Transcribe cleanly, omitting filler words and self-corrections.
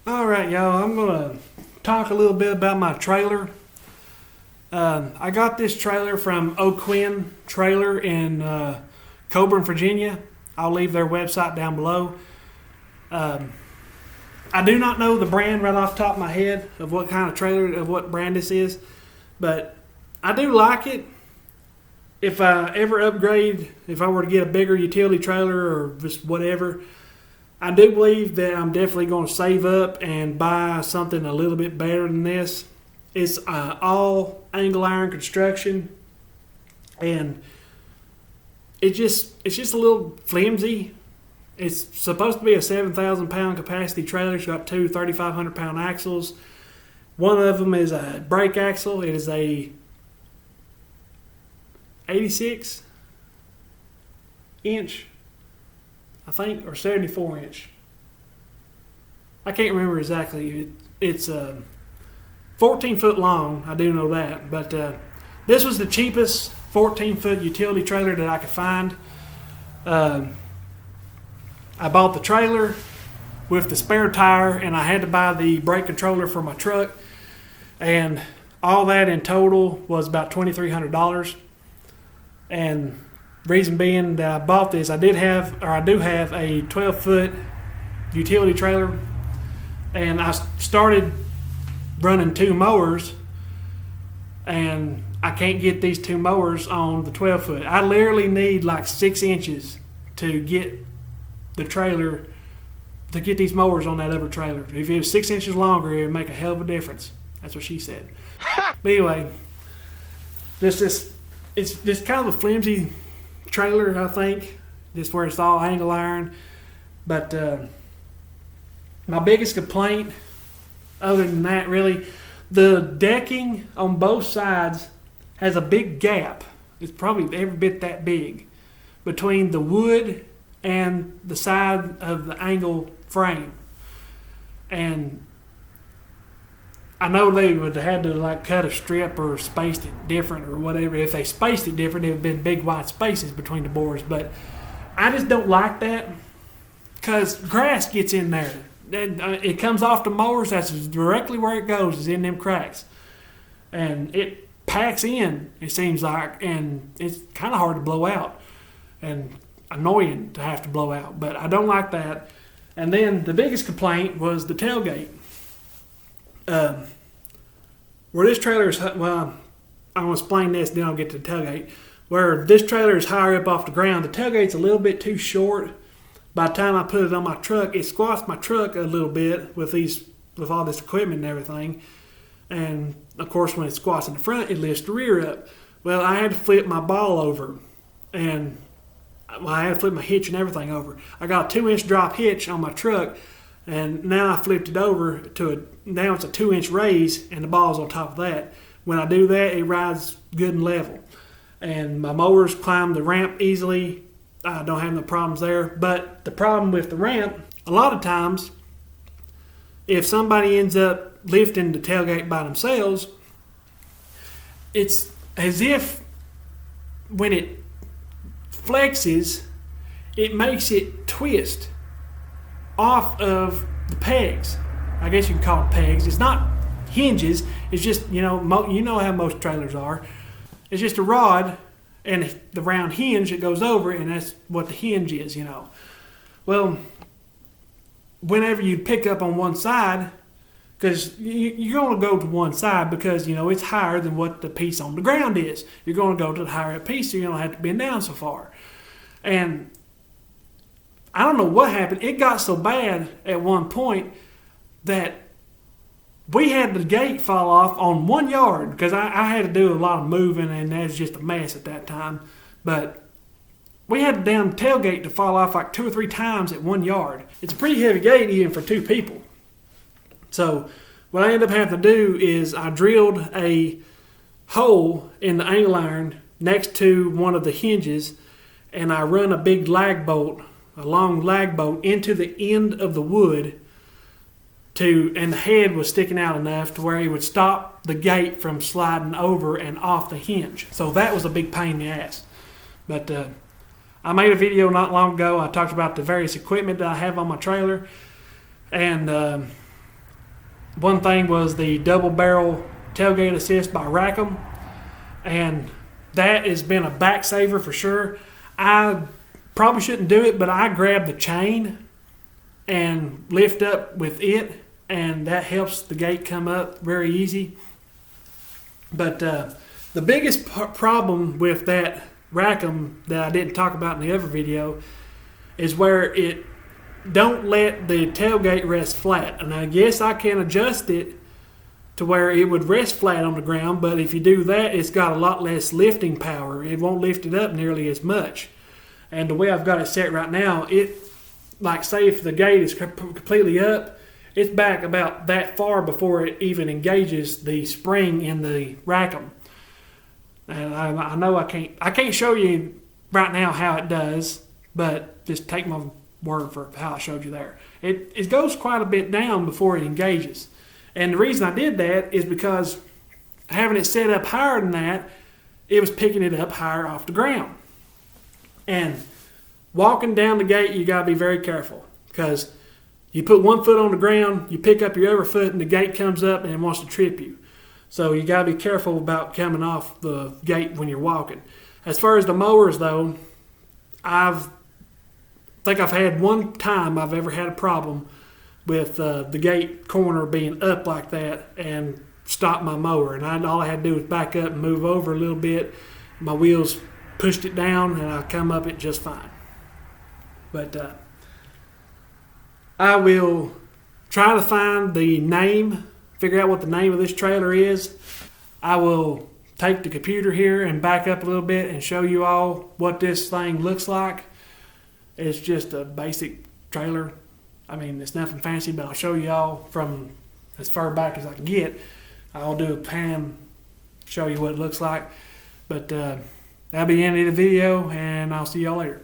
Alright y'all, I'm going to talk a little bit about my trailer. I got this trailer from O'Quinn Trailer in Coburn, Virginia. I'll leave their website down below. I do not know the brand right off the top of my head of what kind of trailer, of what brand this is, but I do like it. If I ever upgrade, if I were to get a bigger utility trailer or just whatever, I do believe that I'm definitely going to save up and buy something a little bit better than this. It's all angle iron construction, and it's just a little flimsy. It's supposed to be a 7,000 pound capacity trailer. It's got two 3,500 pound axles. One of them is a brake axle. It is a 86 inch, I think, or 74 inch. I can't remember exactly. It's 14 foot long. I do know that. But this was the cheapest 14 foot utility trailer that I could find. I bought the trailer with the spare tire, and I had to buy the brake controller for my truck, and all that in total was about $2,300. And reason being that I bought this, I do have a 12-foot utility trailer, and I started running two mowers, and I can't get these two mowers on the 12-foot. I literally need like 6 inches to get the trailer, to get these mowers on that other trailer. If it was 6 inches longer, it would make a hell of a difference. That's what she said. But anyway, it's just kind of a flimsy trailer, I think, just where it's all angle iron. But my biggest complaint, other than that, really, the decking on both sides has a big gap. It's probably every bit that big between the wood and the side of the angle frame. And I know they would have had to like cut a strip or spaced it different or whatever. If they spaced it different, it would have been big wide spaces between the boards. But I just don't like that because grass gets in there. It comes off the mowers. That's directly where it goes, is in them cracks. And it packs in, it seems like, and it's kind of hard to blow out. And annoying to have to blow out, but I don't like that. And then the biggest complaint was the tailgate. Where this trailer is, well, I'm going to explain this, then I'll get to the tailgate. Where this trailer is higher up off the ground, the tailgate's a little bit too short. By the time I put it on my truck, it squats my truck a little bit with all this equipment and everything. And of course, when it squats in the front, it lifts the rear up. Well, I had to flip my ball over, and I had to flip my hitch and everything over. I got a 2-inch drop hitch on my truck, and now I flipped it over now it's a 2-inch raise, and the ball's on top of that. When I do that, it rides good and level. And my mowers climb the ramp easily. I don't have no problems there. But the problem with the ramp, a lot of times, if somebody ends up lifting the tailgate by themselves, it's as if when it flexes, it makes it twist off of the pegs. I guess you can call it pegs. It's not hinges. It's just, you know how most trailers are. It's just a rod and the round hinge that goes over, and that's what the hinge is, Well, whenever you pick up on one side, because you're going to go to one side because, it's higher than what the piece on the ground is. You're going to go to the higher up piece, so you don't have to bend down so far. And I don't know what happened. It got so bad at one point that we had the gate fall off on 1 yard because I had to do a lot of moving, and that was just a mess at that time. But we had the damn tailgate to fall off like 2 or 3 times at 1 yard. It's a pretty heavy gate even for 2 people. So what I ended up having to do is I drilled a hole in the angle iron next to one of the hinges, and I run a big lag bolt, a long lag bolt, into the end of the wood and the head was sticking out enough to where it would stop the gate from sliding over and off the hinge. So that was a big pain in the ass. But I made a video not long ago. I talked about the various equipment that I have on my trailer, and One thing was the double barrel tailgate assist by Rackham, and that has been a back saver for sure. I probably shouldn't do it, but I grab the chain and lift up with it, and that helps the gate come up very easy. But the biggest problem with that Rackham that I didn't talk about in the other video is where it don't let the tailgate rest flat. And I guess I can adjust it to where it would rest flat on the ground, but if you do that, it's got a lot less lifting power. It won't lift it up nearly as much. And the way I've got it set right now, it, like say if the gate is completely up, it's back about that far before it even engages the spring in the Rackham. And I know I can't show you right now how it does, but just take my word for how I showed you there. It goes quite a bit down before it engages. And the reason I did that is because having it set up higher than that, it was picking it up higher off the ground. And walking down the gate, you got to be very careful, because you put one foot on the ground, you pick up your other foot, and the gate comes up and it wants to trip you. So you got to be careful about coming off the gate when you're walking. As far as the mowers, though, I think I've had one time I've ever had a problem with the gate corner being up like that and stop my mower. And all I had to do was back up and move over a little bit. My wheels pushed it down, and I come up it just fine. But I will try to find the name, figure out what the name of this trailer is. I will take the computer here and back up a little bit and show you all what this thing looks like. It's just a basic trailer. I mean, it's nothing fancy, but I'll show you all from as far back as I can get. I'll do a pan, show you what it looks like. But that'll be the end of the video, and I'll see y'all later.